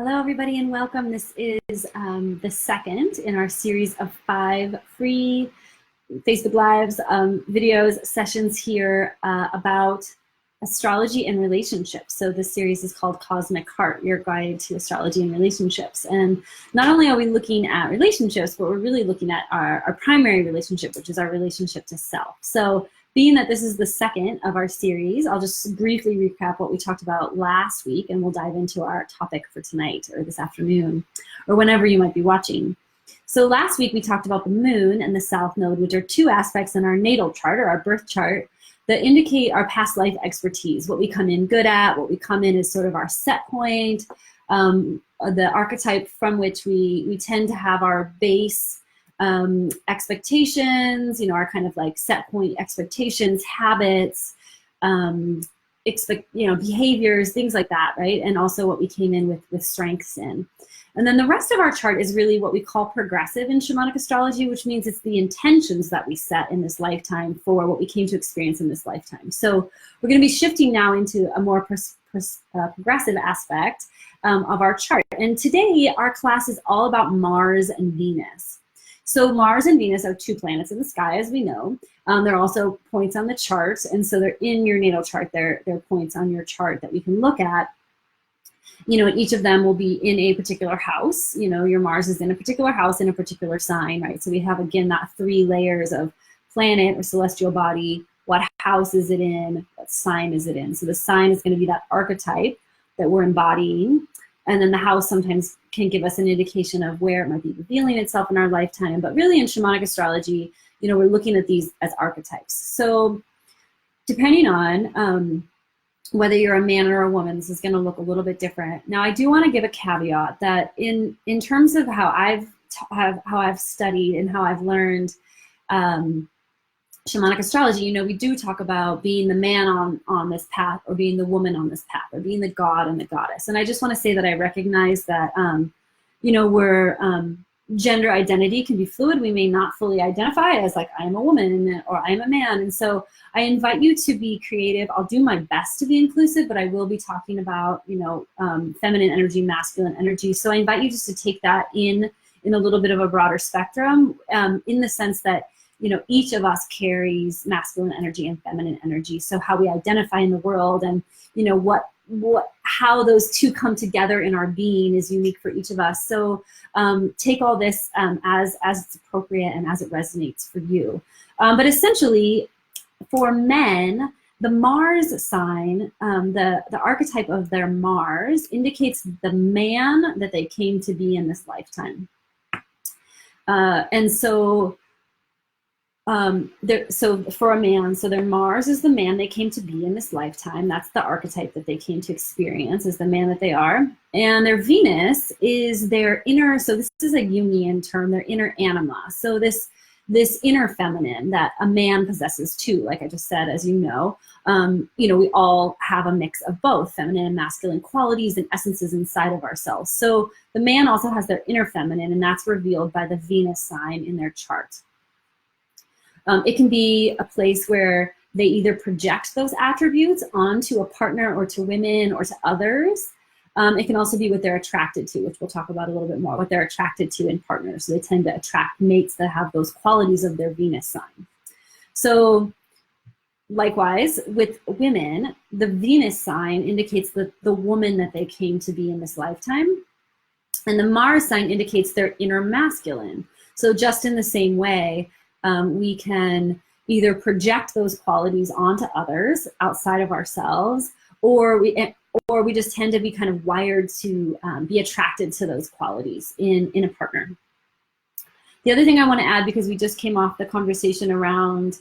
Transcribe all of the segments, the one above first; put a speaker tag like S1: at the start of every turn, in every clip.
S1: Hello, everybody, and welcome. This is the second in our series of 5 free Facebook Lives, videos, sessions here about astrology and relationships. So this series is called Cosmic Heart, Your Guide to Astrology and Relationships. And not only are we looking at relationships, but we're really looking at our primary relationship, which is our relationship to self. So being that this is the second of our series, I'll just briefly recap what we talked about last week, and we'll dive into our topic for tonight or this afternoon or whenever you might be watching. So last week we talked about the moon and the south node, which are two aspects in our natal chart or our birth chart that indicate our past life expertise, what we come in good at, what we come in as sort of our set point, the archetype from which we tend to have our base expectations, our kind of like set point expectations, habits, behaviors, things like that, right? And also what we came in with strengths in. And then the rest of our chart is really what we call progressive in shamanic astrology, which means it's the intentions that we set in this lifetime for what we came to experience in this lifetime. So we're going to be shifting now into a more progressive aspect of our chart. And today our class is all about Mars and Venus. So Mars and Venus are two planets in the sky, as we know. They're also points on the chart, and so they're in your natal chart. They're points on your chart that we can look at. Each of them will be in a particular house. Your Mars is in a particular house in a particular sign, right? So we have, again, that 3 layers of planet or celestial body. What house is it in? What sign is it in? So the sign is going to be that archetype that we're embodying. And then the house sometimes can give us an indication of where it might be revealing itself in our lifetime. But really in shamanic astrology, we're looking at these as archetypes. So depending on whether you're a man or a woman, this is going to look a little bit different. Now, I do want to give a caveat that in terms of how I've studied and how I've learned shamanic astrology, we do talk about being the man on this path, or being the woman on this path, or being the god and the goddess. And I just want to say that I recognize that, gender identity can be fluid. We may not fully identify as like, I'm a woman or I'm a man. And so I invite you to be creative. I'll do my best to be inclusive, but I will be talking about, feminine energy, masculine energy. So I invite you just to take that in a little bit of a broader spectrum, in the sense that, each of us carries masculine energy and feminine energy. So how we identify in the world and, how those two come together in our being is unique for each of us. So take all this as it's appropriate and as it resonates for you. But essentially, for men, the Mars sign, the archetype of their Mars indicates the man that they came to be in this lifetime. So for a man, so their Mars is the man they came to be in this lifetime. That's the archetype that they came to experience, is the man that they are. And their Venus is their inner, so this is a Jungian term, their inner anima. So this inner feminine that a man possesses too, like I just said, as you know, we all have a mix of both feminine and masculine qualities and essences inside of ourselves. So the man also has their inner feminine, and that's revealed by the Venus sign in their chart. It can be a place where they either project those attributes onto a partner or to women or to others. It can also be what they're attracted to, which we'll talk about a little bit more, what they're attracted to in partners. So they tend to attract mates that have those qualities of their Venus sign. So likewise, with women, the Venus sign indicates the woman that they came to be in this lifetime. And the Mars sign indicates their inner masculine. So just in the same way, we can either project those qualities onto others outside of ourselves, or we just tend to be kind of wired to be attracted to those qualities in a partner. The other thing I want to add, because we just came off the conversation around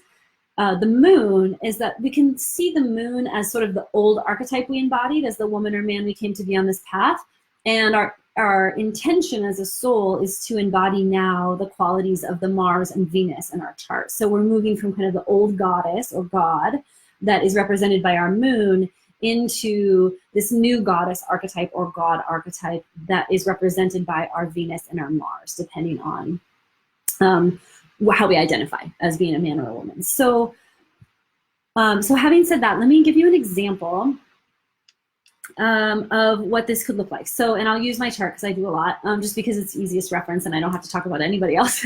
S1: the moon, is that we can see the moon as sort of the old archetype we embodied as the woman or man we came to be on this path. And our intention as a soul is to embody now the qualities of the Mars and Venus in our chart. So we're moving from kind of the old goddess or god that is represented by our moon into this new goddess archetype or god archetype that is represented by our Venus and our Mars, depending on how we identify as being a man or a woman. So having said that, let me give you an example of what this could look like. So, and I'll use my chart because I do a lot, just because it's easiest reference and I don't have to talk about anybody else.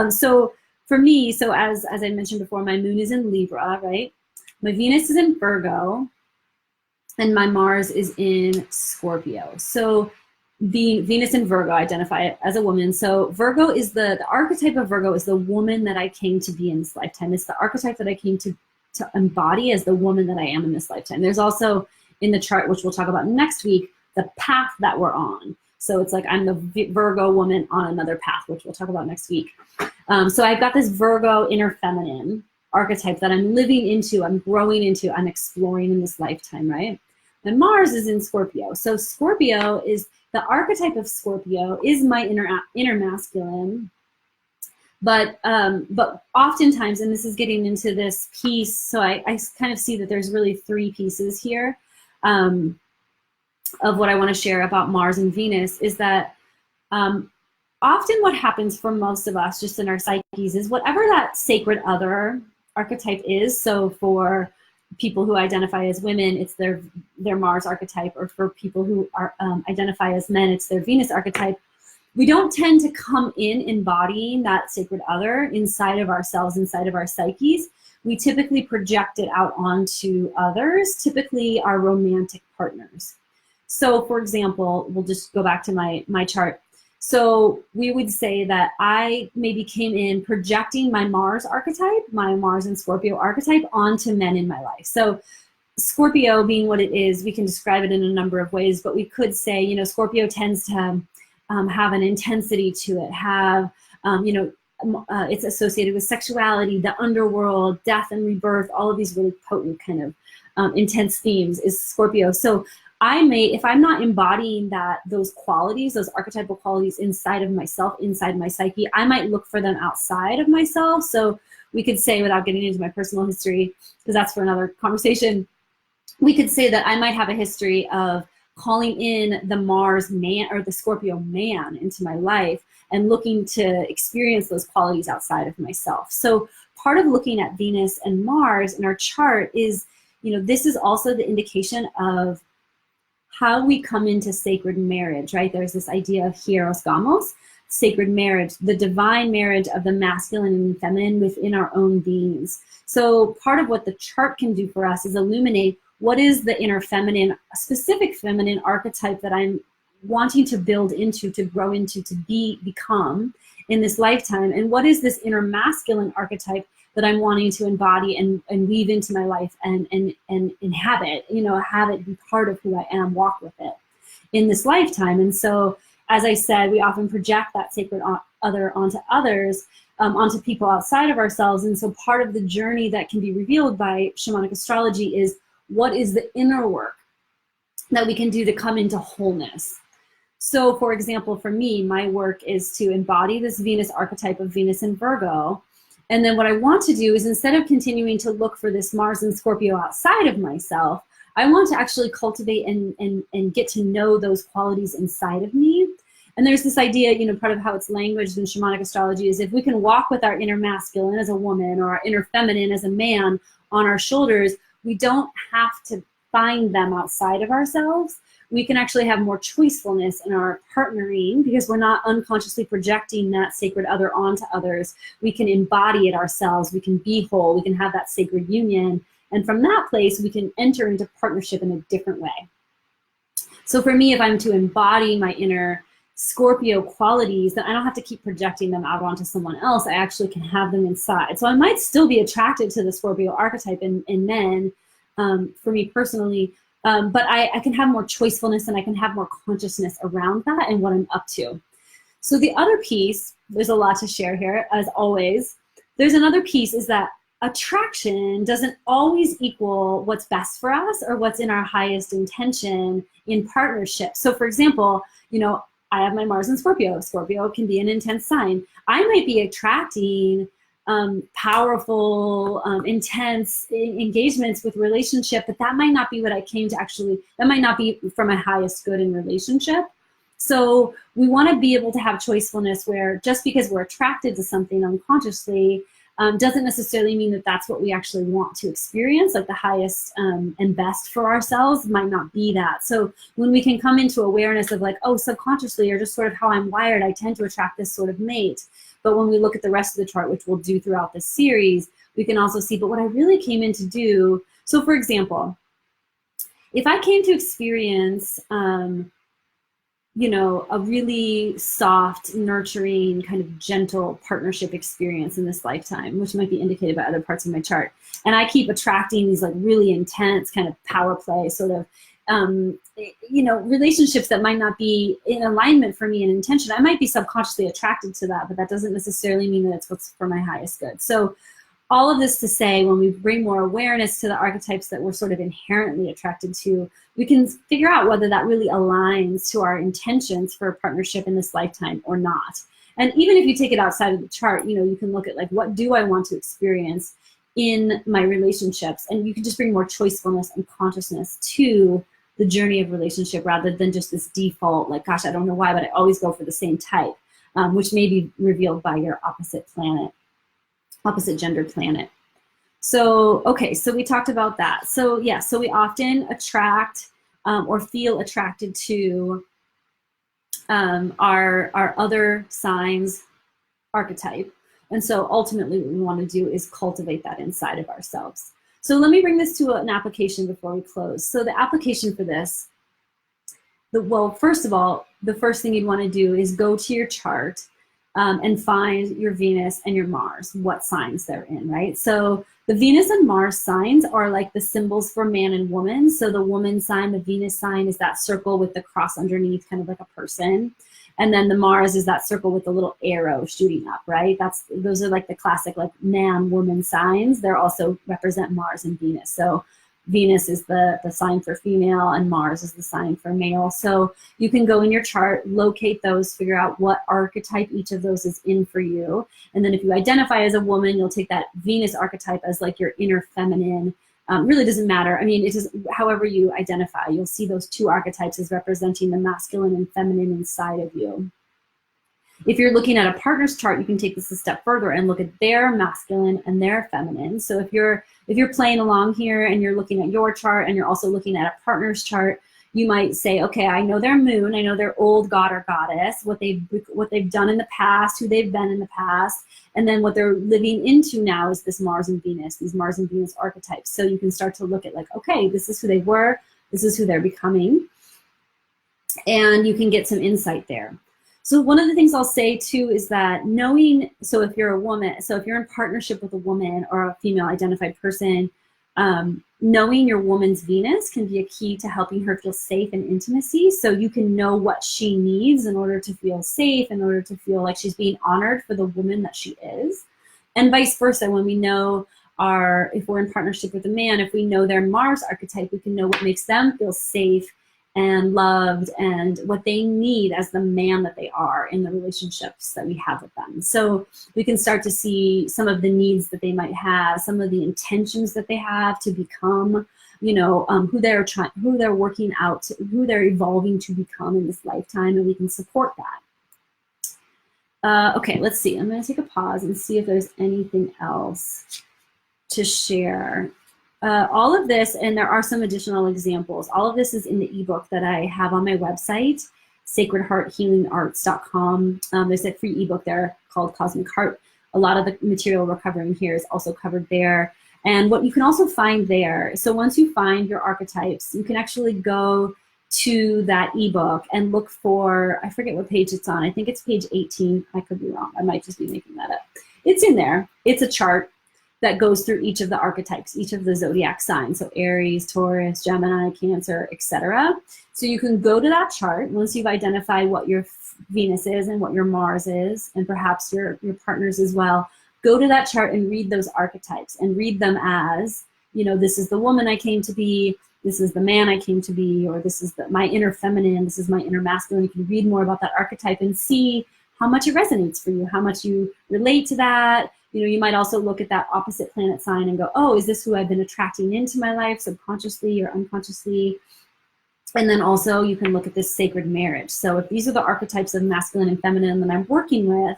S1: So for me, so as I mentioned before, my moon is in Libra, right? My Venus is in Virgo, and my Mars is in Scorpio. So the Venus in Virgo, identify it as a woman. So Virgo is the archetype of Virgo is the woman that I came to be in this lifetime. It's the archetype that I came to embody as the woman that I am in this lifetime. There's also in the chart, which we'll talk about next week, the path that we're on. So it's like I'm the Virgo woman on another path, which we'll talk about next week. So I've got this Virgo inner feminine archetype that I'm living into, I'm growing into, I'm exploring in this lifetime, right? And Mars is in Scorpio. So Scorpio is, the archetype of Scorpio is my inner masculine. But oftentimes, and this is getting into this piece, so I kind of see that there's really three pieces here of what I want to share about Mars and Venus, is that often what happens for most of us just in our psyches is whatever that sacred other archetype is. So for people who identify as women, it's their Mars archetype, or for people who are identify as men, it's their Venus archetype. We don't tend to come in embodying that sacred other inside of ourselves, inside of our psyches. We typically project it out onto others, typically our romantic partners. So for example, we'll just go back to my chart. So we would say that I maybe came in projecting my Mars archetype, my Mars and Scorpio archetype onto men in my life. So Scorpio being what it is, we can describe it in a number of ways, but we could say, you know, Scorpio tends to have an intensity to it, have, it's associated with sexuality, the underworld, death and rebirth, all of these really potent kind of intense themes is Scorpio. So I may, if I'm not embodying those qualities, those archetypal qualities inside of myself, inside my psyche, I might look for them outside of myself. So we could say, without getting into my personal history, because that's for another conversation, we could say that I might have a history of calling in the Mars man or the Scorpio man into my life and looking to experience those qualities outside of myself. So part of looking at Venus and Mars in our chart is, you know, this is also the indication of how we come into sacred marriage, right? There's this idea of Hieros Gamos, sacred marriage, the divine marriage of the masculine and feminine within our own beings. So part of what the chart can do for us is illuminate what is the inner feminine, specific feminine archetype that I'm wanting to build into, to grow into, to become in this lifetime, and what is this inner masculine archetype that I'm wanting to embody and weave into my life and inhabit, you know, have it be part of who I am, walk with it in this lifetime. And so, as I said, we often project that sacred other onto others, onto people outside of ourselves. And so part of the journey that can be revealed by shamanic astrology is what is the inner work that we can do to come into wholeness. So for example, for me, my work is to embody this Venus archetype of Venus in Virgo. And then what I want to do is, instead of continuing to look for this Mars and Scorpio outside of myself, I want to actually cultivate and get to know those qualities inside of me. And there's this idea, you know, part of how it's languaged in shamanic astrology is if we can walk with our inner masculine as a woman or our inner feminine as a man on our shoulders, we don't have to find them outside of ourselves. We can actually have more choicefulness in our partnering because we're not unconsciously projecting that sacred other onto others. We can embody it ourselves. We can be whole. We can have that sacred union. And from that place, we can enter into partnership in a different way. So for me, if I'm to embody my inner Scorpio qualities, then I don't have to keep projecting them out onto someone else. I actually can have them inside. So I might still be attracted to the Scorpio archetype in men, for me personally, but I can have more choicefulness and I can have more consciousness around that and what I'm up to. So the other piece, there's a lot to share here, as always. There's another piece is that attraction doesn't always equal what's best for us or what's in our highest intention in partnership. So for example, you know, I have my Mars in Scorpio. Scorpio can be an intense sign. I might be attracting powerful, intense engagements with relationship, but that might not be what I came to actually, that might not be for my highest good in relationship. So we want to be able to have choicefulness where just because we're attracted to something unconsciously, Doesn't necessarily mean that that's what we actually want to experience, like the highest and best for ourselves might not be that. So when we can come into awareness of like, oh, subconsciously, or just sort of how I'm wired, I tend to attract this sort of mate. But when we look at the rest of the chart, which we'll do throughout this series, we can also see, but what I really came in to do, so for example, if I came to experience, you know, a really soft, nurturing, kind of gentle partnership experience in this lifetime, which might be indicated by other parts of my chart. And I keep attracting these like really intense kind of power play sort of, you know, relationships that might not be in alignment for me and intention. I might be subconsciously attracted to that, but that doesn't necessarily mean that it's what's for my highest good. So all of this to say, when we bring more awareness to the archetypes that we're sort of inherently attracted to, we can figure out whether that really aligns to our intentions for a partnership in this lifetime or not. And even if you take it outside of the chart, you know, you can look at like, what do I want to experience in my relationships? And you can just bring more choicefulness and consciousness to the journey of relationship rather than just this default, like, gosh, I don't know why, but I always go for the same type, which may be revealed by your opposite planet. Opposite gender planet. So, okay, so we talked about that. So yeah, so we often attract or feel attracted to our other signs archetype. And so ultimately what we want to do is cultivate that inside of ourselves. So let me bring this to an application before we close. So the application for this, well, first of all, the first thing you'd want to do is go to your chart and find your Venus and your Mars, what signs they're in, right? So the Venus and Mars signs are like the symbols for man and woman. So the woman sign, the Venus sign is that circle with the cross underneath, kind of like a person. And then the Mars is that circle with the little arrow shooting up, right? Those are like the classic like man, woman signs. They're also represent Mars and Venus. So Venus is the sign for female and Mars is the sign for male. So you can go in your chart, locate those, figure out what archetype each of those is in for you. And then if you identify as a woman, you'll take that Venus archetype as like your inner feminine. Really doesn't matter. I mean, it is however you identify. You'll see those two archetypes as representing the masculine and feminine inside of you. If you're looking at a partner's chart, you can take this a step further and look at their masculine and their feminine. So if you're playing along here and you're looking at your chart and you're also looking at a partner's chart, you might say, okay, I know their moon, I know their old god or goddess, what they've done in the past, who they've been in the past, and then what they're living into now is this Mars and Venus, these Mars and Venus archetypes. So you can start to look at like, okay, this is who they were, this is who they're becoming, and you can get some insight there. So one of the things I'll say too is that knowing, so if you're a woman, so if you're in partnership with a woman or a female identified person, knowing your woman's Venus can be a key to helping her feel safe in intimacy. So you can know what she needs in order to feel safe, in order to feel like she's being honored for the woman that she is. And vice versa, when we know if we're in partnership with a man, if we know their Mars archetype, we can know what makes them feel safe and loved and what they need as the man that they are in the relationships that we have with them. So we can start to see some of the needs that they might have, some of the intentions that they have to become, you know, who they're working out, who they're evolving to become in this lifetime, and we can support that. Okay, let's see. I'm going to take a pause and see if there's anything else to share. All of this, and there are some additional examples, all of this is in the ebook that I have on my website, sacredhearthealingarts.com. There's a free ebook there called Cosmic Heart. A lot of the material we're covering here is also covered there. And what you can also find there, so once you find your archetypes, you can actually go to that ebook and look for, I forget what page it's on. I think it's page 18. I could be wrong. I might just be making that up. It's in there. It's a chart that goes through each of the archetypes, each of the zodiac signs, so Aries, Taurus, Gemini, Cancer, etc. So you can go to that chart once you've identified what your Venus is and what your Mars is, and perhaps your partners as well. Go to that chart and read those archetypes and read them as, you know, this is the woman I came to be, this is the man I came to be, or this is my inner feminine, this is my inner masculine. You can read more about that archetype and see how much it resonates for you, how much you relate to that. You know, you might also look at that opposite planet sign and go, oh, is this who I've been attracting into my life subconsciously or unconsciously? And then also you can look at this sacred marriage. So if these are the archetypes of masculine and feminine that I'm working with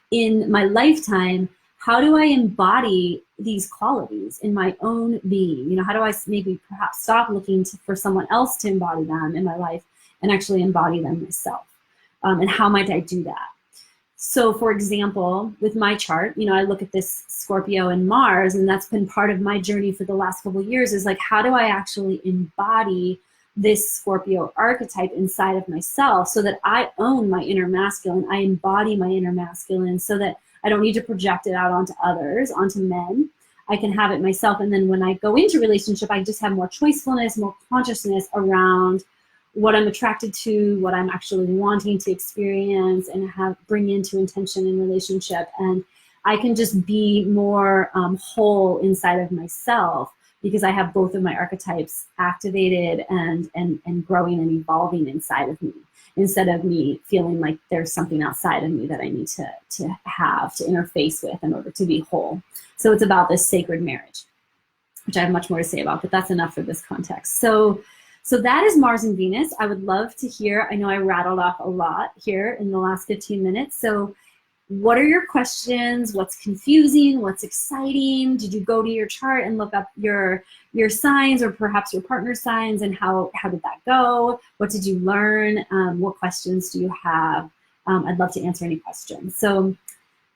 S1: in my lifetime, how do I embody these qualities in my own being? You know, how do I maybe perhaps stop looking for someone else to embody them in my life and actually embody them myself? And how might I do that? So for example, with my chart, you know, I look at this Scorpio and Mars, and that's been part of my journey for the last couple of years, is like, how do I actually embody this Scorpio archetype inside of myself so that I own my inner masculine, I embody my inner masculine, so that I don't need to project it out onto others, onto men. I can have it myself. And then when I go into relationship, I just have more choicefulness, more consciousness around what I'm attracted to, what I'm actually wanting to experience and bring into intention in relationship. And I can just be more whole inside of myself because I have both of my archetypes activated and growing and evolving inside of me, instead of me feeling like there's something outside of me that I need to have to interface with in order to be whole. So it's about this sacred marriage, which I have much more to say about, but that's enough for this context. So that is Mars and Venus. I would love to hear, I know I rattled off a lot here in the last 15 minutes. So what are your questions? What's confusing? What's exciting? Did you go to your chart and look up your signs, or perhaps your partner's signs, and how did that go? What did you learn? What questions do you have? I'd love to answer any questions. So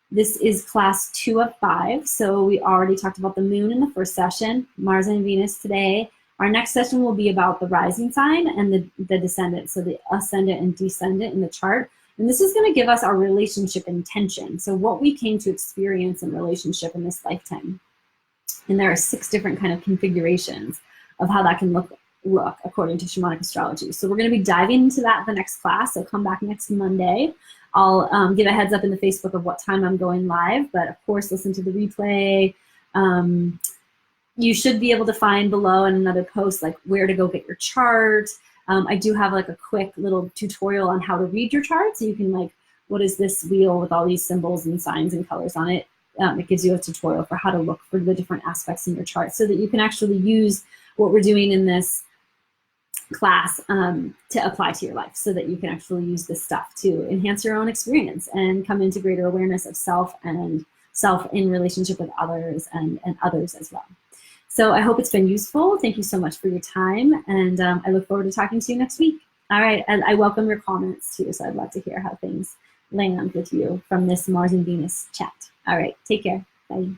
S1: this is class 2 of 5. So we already talked about the moon in the first session, Mars and Venus today. Our next session will be about the rising sign and the descendant, so the ascendant and descendant in the chart. And this is going to give us our relationship intention, so what we came to experience in relationship in this lifetime. And there are 6 different kind of configurations of how that can look according to shamanic astrology. So we're going to be diving into that in the next class, so come back next Monday. I'll give a heads up in the Facebook of what time I'm going live, but of course listen to the replay. You should be able to find below in another post like where to go get your chart. I do have like a quick little tutorial on how to read your chart. So you can like, what is this wheel with all these symbols and signs and colors on it? It gives you a tutorial for how to look for the different aspects in your chart so that you can actually use what we're doing in this class to apply to your life, so that you can actually use this stuff to enhance your own experience and come into greater awareness of self and self in relationship with others and others as well. So I hope it's been useful. Thank you so much for your time. And I look forward to talking to you next week. All right. And I welcome your comments too. So I'd love to hear how things land with you from this Mars and Venus chat. All right. Take care. Bye.